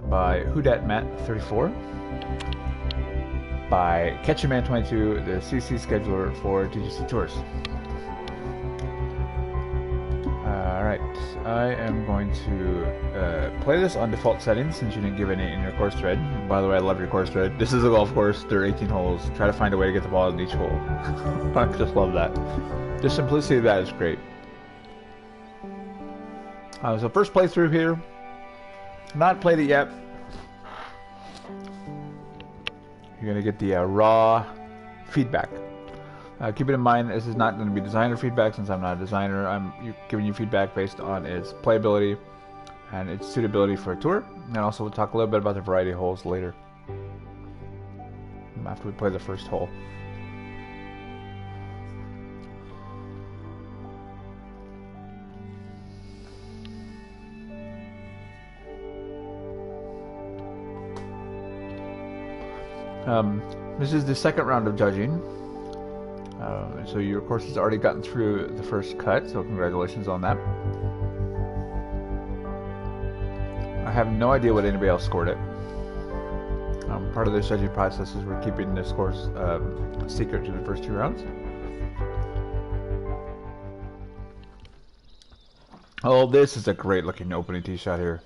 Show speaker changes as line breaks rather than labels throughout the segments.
by WhoDatMatt34, by CatcherMan22, the CC scheduler for DGC Tours. Alright, I am going to play this on default settings since you didn't give any in your course thread. By the way, I love your course thread. This is a golf course, there are 18 holes. Try to find a way to get the ball in each hole. I just love that. The simplicity of that is great. So first playthrough here. Not played it yet. You're going to get the raw feedback. Keep it in mind, this is not going to be designer feedback since I'm not a designer. I'm giving you feedback based on its playability and its suitability for a tour. And also we'll talk a little bit about the variety of holes later, after we play the first hole. This is the second round of judging. So your course has already gotten through the first cut, so congratulations on that. I have no idea what anybody else scored it. Part of this judging process is we're keeping the scores secret to the first two rounds. Oh, this is a great looking opening tee shot here.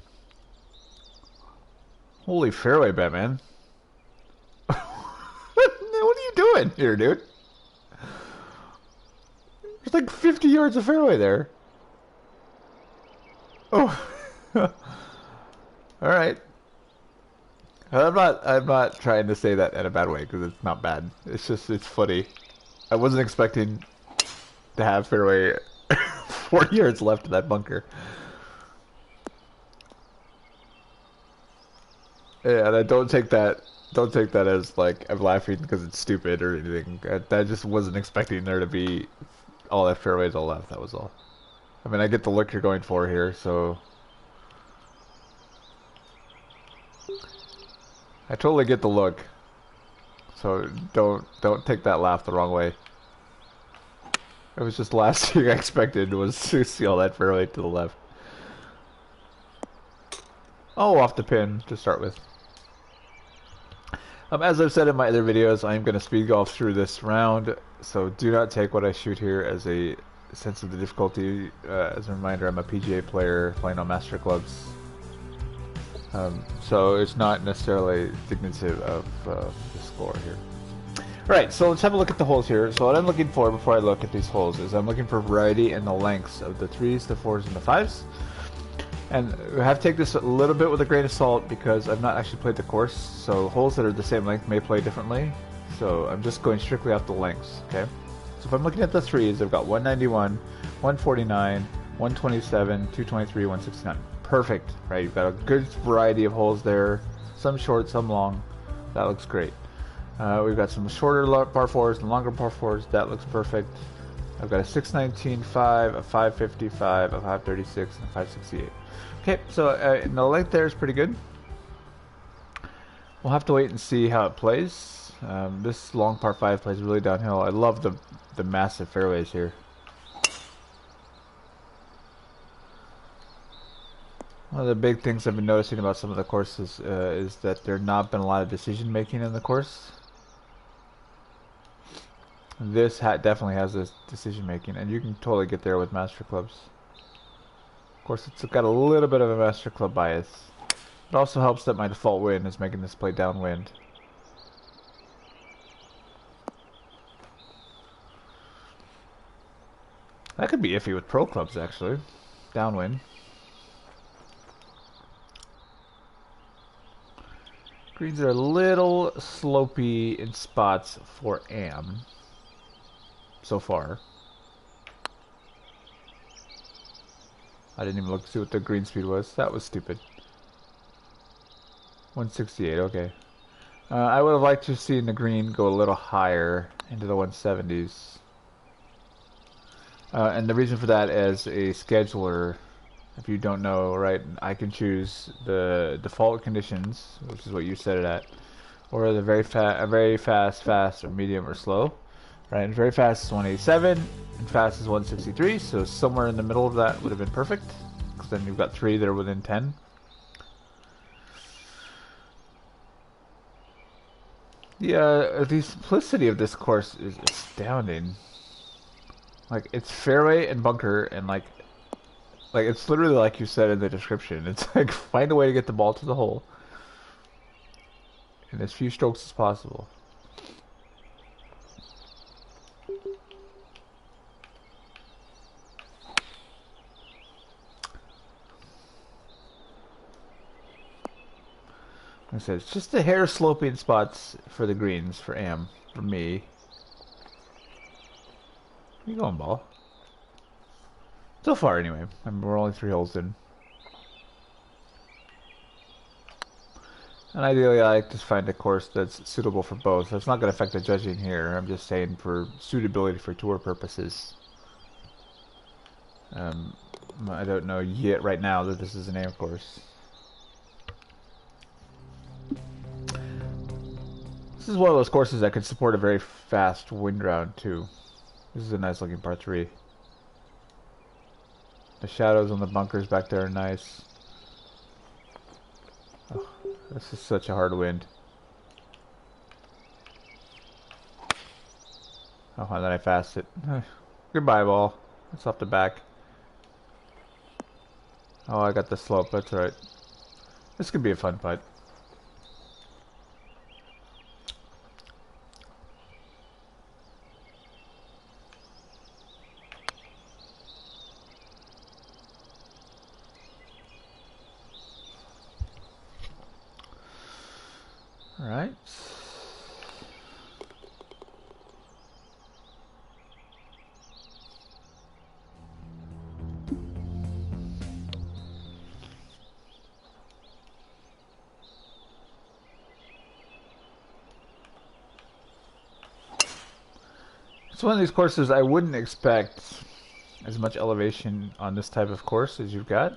Holy fairway bet, man. What are you doing here, dude? There's like 50 yards of fairway there. Oh. Alright. I'm not trying to say that in a bad way, because it's not bad. It's just, it's funny. I wasn't expecting to have fairway 40 yards left in that bunker. Yeah, and I don't take that as like I'm laughing because it's stupid or anything. I just wasn't expecting there to be all that fairways all left, that was all. I mean, I get the look you're going for here, so I totally get the look. So don't take that laugh the wrong way. It was just the last thing I expected was to see all that fairway to the left. Oh, off the pin to start with. As I've said in my other videos, I'm going to speed golf through this round, so do not take what I shoot here as a sense of the difficulty. As a reminder, I'm a PGA player playing on master clubs, so it's not necessarily indicative of the score here. Alright, so let's have a look at the holes here. So what I'm looking for before I look at these holes is I'm looking for variety in the lengths of the 3s, the 4s, and the 5s. And I have to take this a little bit with a grain of salt because I've not actually played the course, so holes that are the same length may play differently. So I'm just going strictly off the lengths, okay? So if I'm looking at the 3s, I've got 191, 149, 127, 223, 169. Perfect, right? You've got a good variety of holes there, some short, some long. That looks great. We've got some shorter par 4s and longer par 4s. That looks perfect. I've got a 619, 5, a 555, a 536, and a 568. Okay, so the length there is pretty good. We'll have to wait and see how it plays. This long par 5 plays really downhill. I love the massive fairways here. One of the big things I've been noticing about some of the courses is that there's not been a lot of decision making in the course. This definitely has this decision making, and you can totally get there with master clubs. Of course, it's got a little bit of a master club bias. It also helps that my default wind is making this play downwind. That could be iffy with pro clubs, actually. Downwind. Greens are a little slopey in spots for AM. So far. I didn't even look to see what the green speed was. That was stupid. 168, okay. I would have liked to have seen the green go a little higher into the 170s. And the reason for that, as a scheduler, if you don't know, right, I can choose the default conditions, which is what you set it at, or the very fast, or medium, or slow. Right, and very fast is 187, and fast is 163, so somewhere in the middle of that would have been perfect, because then you've got 3 that are within 10. The simplicity of this course is astounding. Like, it's fairway and bunker, and like it's literally like you said in the description. It's like find a way to get the ball to the hole in as few strokes as possible. Like I said, it's just a hair sloping spots for the greens for Am. For me. Where you going, ball? So far, anyway. I mean, we're only 3 holes in. And ideally, I like to find a course that's suitable for both. That's not going to affect the judging here. I'm just saying for suitability for tour purposes. I don't know yet right now that this is an Am course. This is one of those courses that could support a very fast wind round, too. This is a nice looking par 3. The shadows on the bunkers back there are nice. Oh, this is such a hard wind. Oh, and then I fast it. Goodbye, ball. It's off the back. Oh, I got the slope. That's alright. This could be a fun putt. Alright. It's one of these courses I wouldn't expect as much elevation on this type of course as you've got.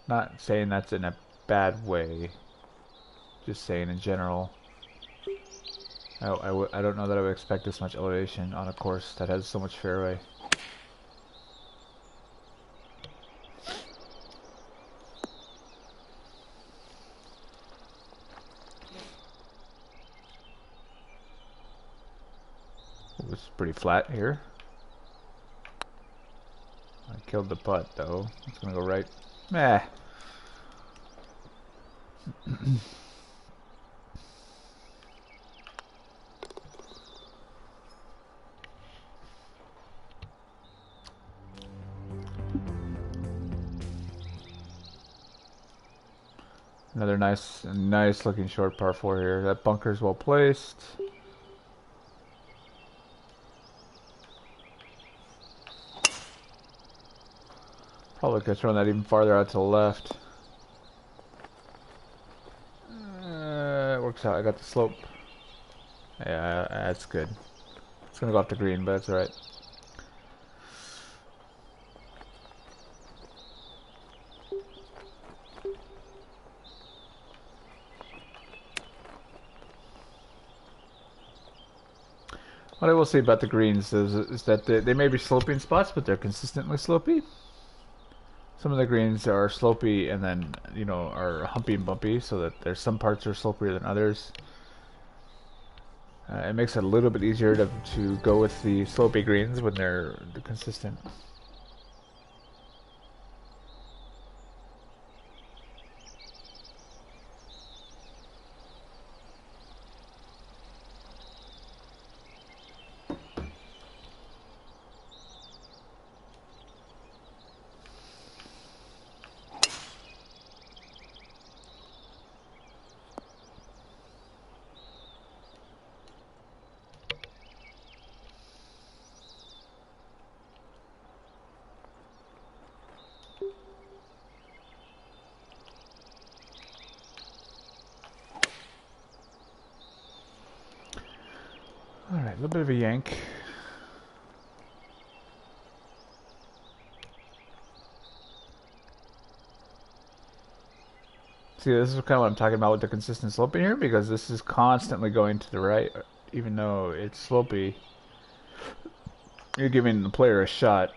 Not saying that's in a bad way. Just saying in general. I don't know that I would expect this much elevation on a course that has so much fairway. It was pretty flat here. I killed the putt though. It's gonna go right. Meh. Another nice looking short par 4 here. That bunker's well placed. Probably could throw that even farther out to the left. It works out. I got the slope. Yeah, that's good. It's gonna go off the green, but that's alright. What I will say about the greens is that they may be sloping spots, but they're consistently slopey. Some of the greens are slopey and then, you know, are humpy and bumpy, so that there's some parts are slopier than others. It makes it a little bit easier to go with the slopey greens when they're consistent. Alright, a little bit of a yank. See, this is kind of what I'm talking about with the consistent sloping here, because this is constantly going to the right, even though it's slopey. You're giving the player a shot.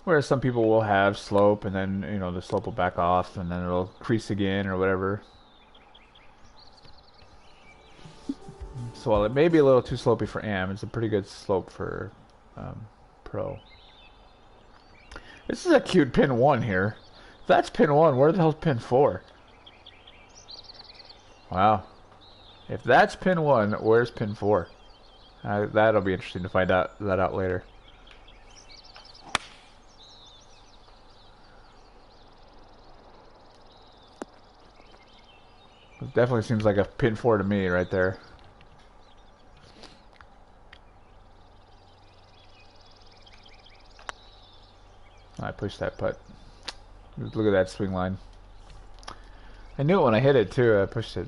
Whereas some people will have slope, and then, you know, the slope will back off, and then it'll crease again, or whatever. So while it may be a little too slopey for Am, it's a pretty good slope for Pro. This is a cute pin 1 here. If that's pin 1, where the hell's pin 4? Wow. If that's pin 1, where's pin 4? That'll be interesting to find that out later. It definitely seems like a pin 4 to me right there. I pushed that putt. Look at that swing line. I knew it when I hit it too. I pushed it.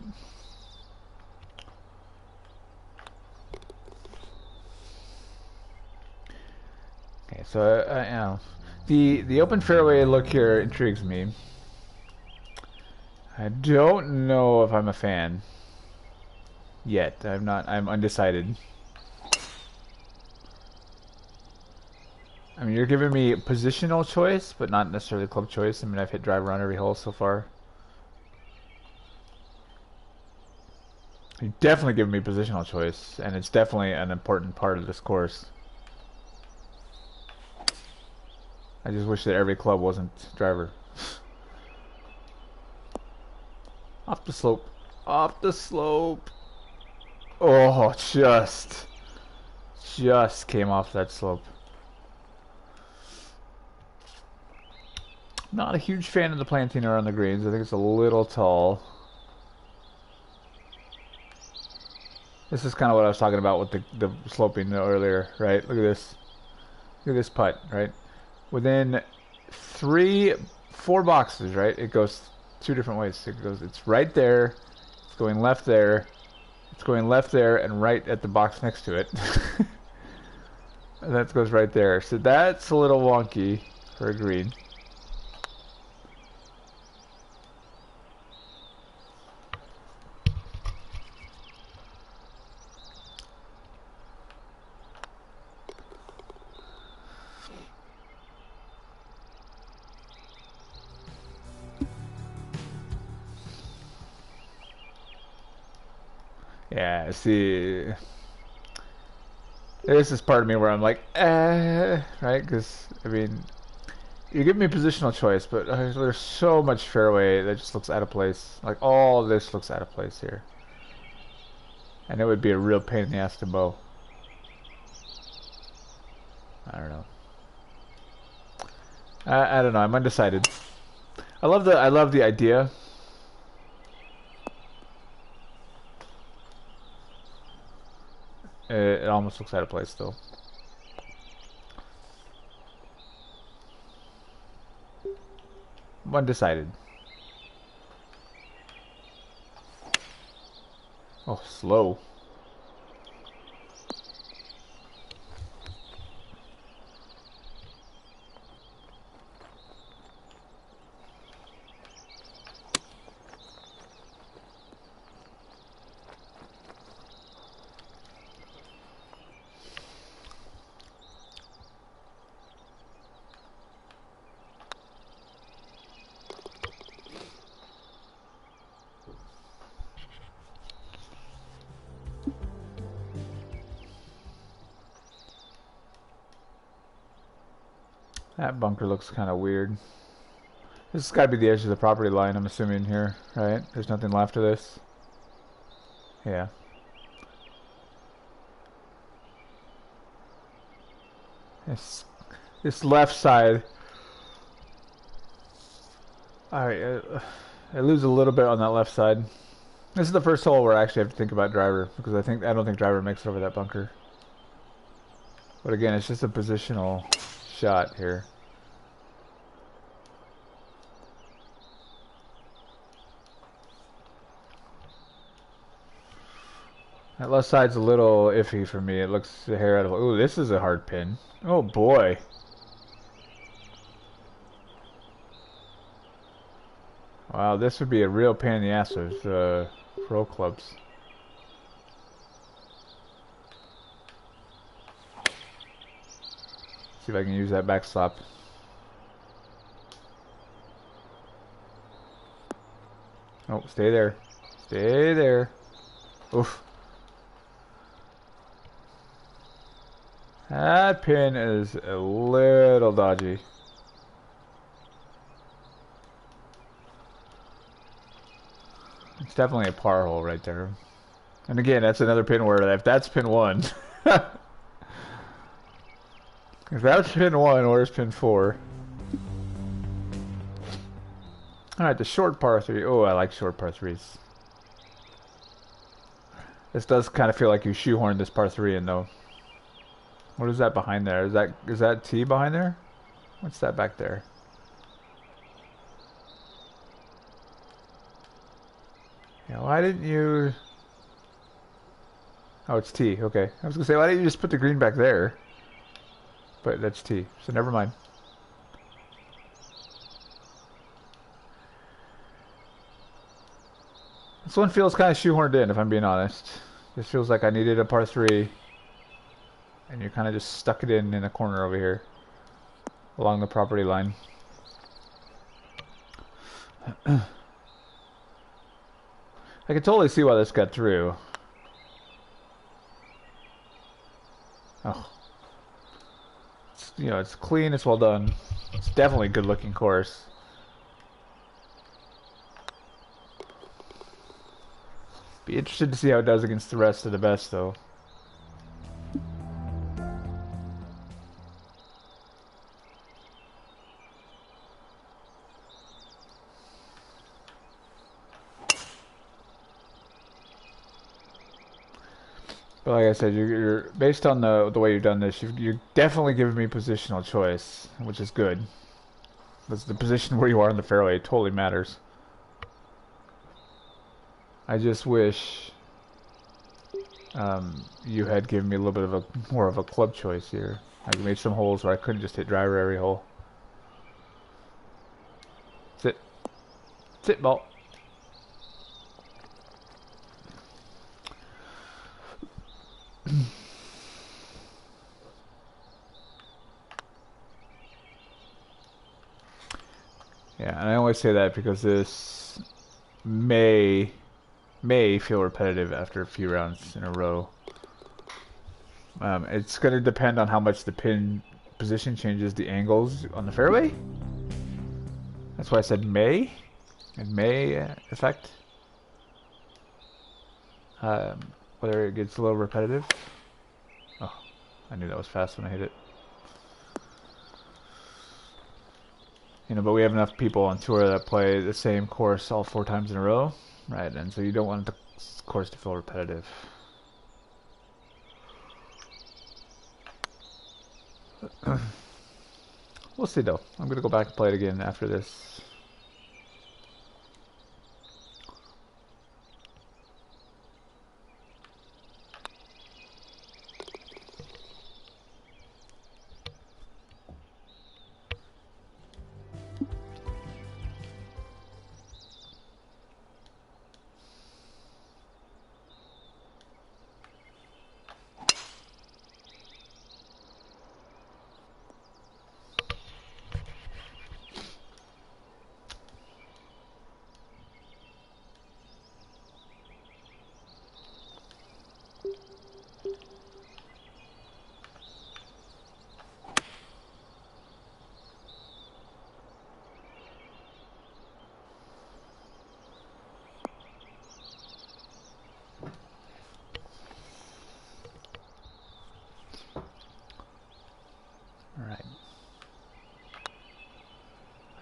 Okay, so you know, the open fairway look here intrigues me. I don't know if I'm a fan yet. I'm not. I'm undecided. I mean, you're giving me positional choice, but not necessarily club choice. I mean, I've hit driver on every hole so far. You're definitely giving me positional choice, and it's definitely an important part of this course. I just wish that every club wasn't driver. Off the slope. Off the slope. Oh, just came off that slope. Not a huge fan of the planting around the greens. I think it's a little tall. This is kind of what I was talking about with the sloping earlier, right? Look at this. Look at this putt, right? Within 4 boxes, right? It goes 2 different ways. It's right there. It's going left there. It's going left there and right at the box next to it. And that goes right there. So that's a little wonky for a green. Yeah, see, this is part of me where I'm like, right? Because, I mean, you give me positional choice, but there's so much fairway that just looks out of place. Like, all this looks out of place here. And it would be a real pain in the ass to bow. I don't know. I don't know. I'm undecided. I love the idea. It almost looks out of place still. I'm undecided. Oh, slow. That bunker looks kind of weird. This has got to be the edge of the property line, I'm assuming here, right? There's nothing left of this. Yeah. This left side. Alright, I lose a little bit on that left side. This is the first hole where I actually have to think about driver, because I don't think driver makes it over that bunker. But again, it's just a positional shot here. That left side's a little iffy for me. It looks the hair out of... Ooh, this is a hard pin. Oh boy. Wow, this would be a real pain in the ass with pro clubs. See if I can use that backstop. Oh, stay there. Stay there. Oof. That pin is a little dodgy. It's definitely a par hole right there. And again, that's another pin where if that's pin 1. If that's pin 1, where's pin 4? Alright, the short par 3. Oh, I like short par 3s. This does kind of feel like you shoehorned this par 3 in, though. What is that behind there? Is that tee behind there? What's that back there? Yeah, why didn't you... Oh, it's tee. Okay. I was going to say, why didn't you just put the green back there? But that's tee, so never mind. This one feels kind of shoehorned in, if I'm being honest. This feels like I needed a par 3, and you kind of just stuck it in a corner over here, along the property line. I can totally see why this got through. Oh. It's, you know, it's clean, it's well done. It's definitely a good looking course. Be interested to see how it does against the rest of the best, though. But like I said, you're based on the way you've done this, you're definitely giving me positional choice, which is good. Because the position where you are in the fairway totally matters. I just wish you had given me a little bit of more of a club choice here. I made some holes where I couldn't just hit driver every hole. Sit. Sit, ball. Yeah, and I always say that because this may feel repetitive after a few rounds in a row. It's going to depend on how much the pin position changes the angles on the fairway. That's why I said may. It may affect whether it gets a little repetitive. Oh, I knew that was fast when I hit it. You know, but we have enough people on tour that play the same course all 4 times in a row, right? And so you don't want the course to feel repetitive. We'll see, though. I'm going to go back and play it again after this. Alright.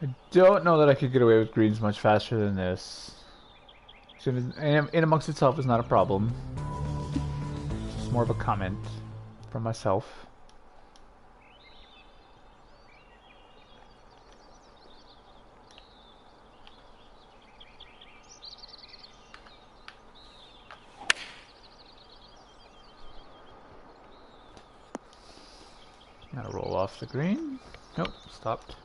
I don't know that I could get away with greens much faster than this. In amongst itself is not a problem. It's more of a comment from myself. Gotta roll off the green. Nope, stopped.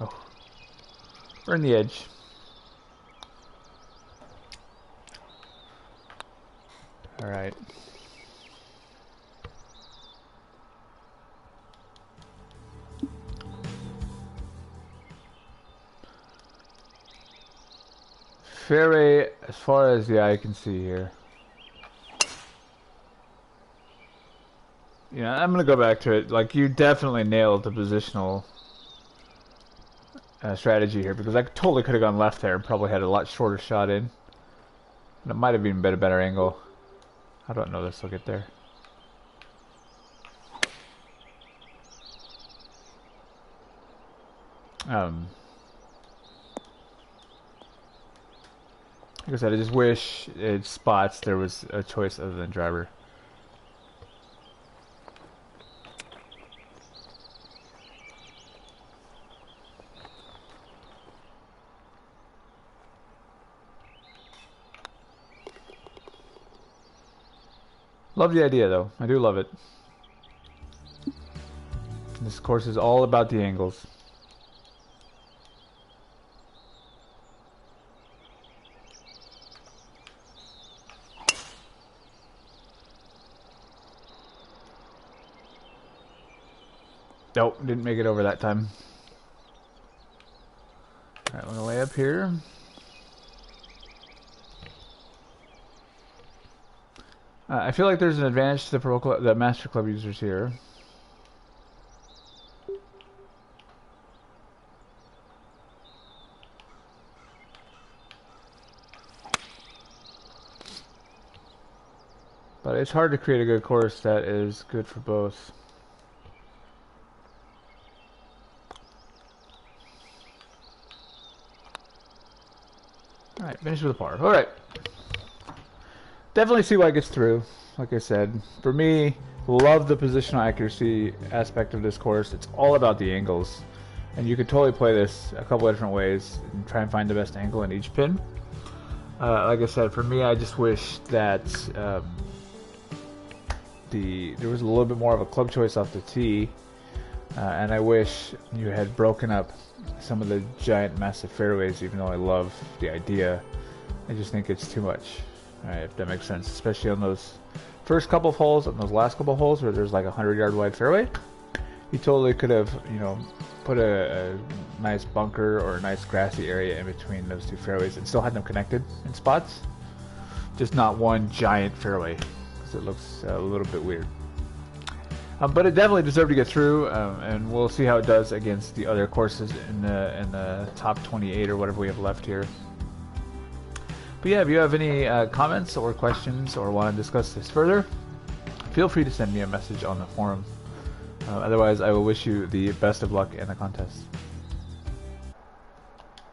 Oh, burn the edge. All right. fairway as far as the eye can see here. Yeah, I'm gonna go back to it. Like, you definitely nailed the positional strategy here, because I totally could have gone left there and probably had a lot shorter shot in. And it might have even been a better angle. I don't know this will get there. Like I said, I just wish in spots there was a choice other than driver. Love the idea, though. I do love it. This course is all about the angles. Nope, didn't make it over that time. Alright, we're gonna lay up here. I feel like there's an advantage to the Master Club users here. But it's hard to create a good course that is good for both. Alright, finish with a par. Alright. Definitely see why it gets through. Like I said, for me, love the positional accuracy aspect of this course. It's all about the angles. And you could totally play this a couple of different ways and try and find the best angle in each pin. Like I said, for me, I just wish that there was a little bit more of a club choice off the tee. And I wish you had broken up some of the giant, massive fairways, even though I love the idea. I just think it's too much. Alright, if that makes sense. Especially on those first couple of holes, on those last couple of holes where there's like a 100-yard wide fairway. You totally could have, you know, put a nice bunker or a nice grassy area in between those two fairways and still had them connected in spots. Just not one giant fairway, because it looks a little bit weird. But it definitely deserved to get through, and we'll see how it does against the other courses in the top 28 or whatever we have left here. But yeah, if you have any comments or questions or want to discuss this further, feel free to send me a message on the forum. Otherwise, I will wish you the best of luck in the contest.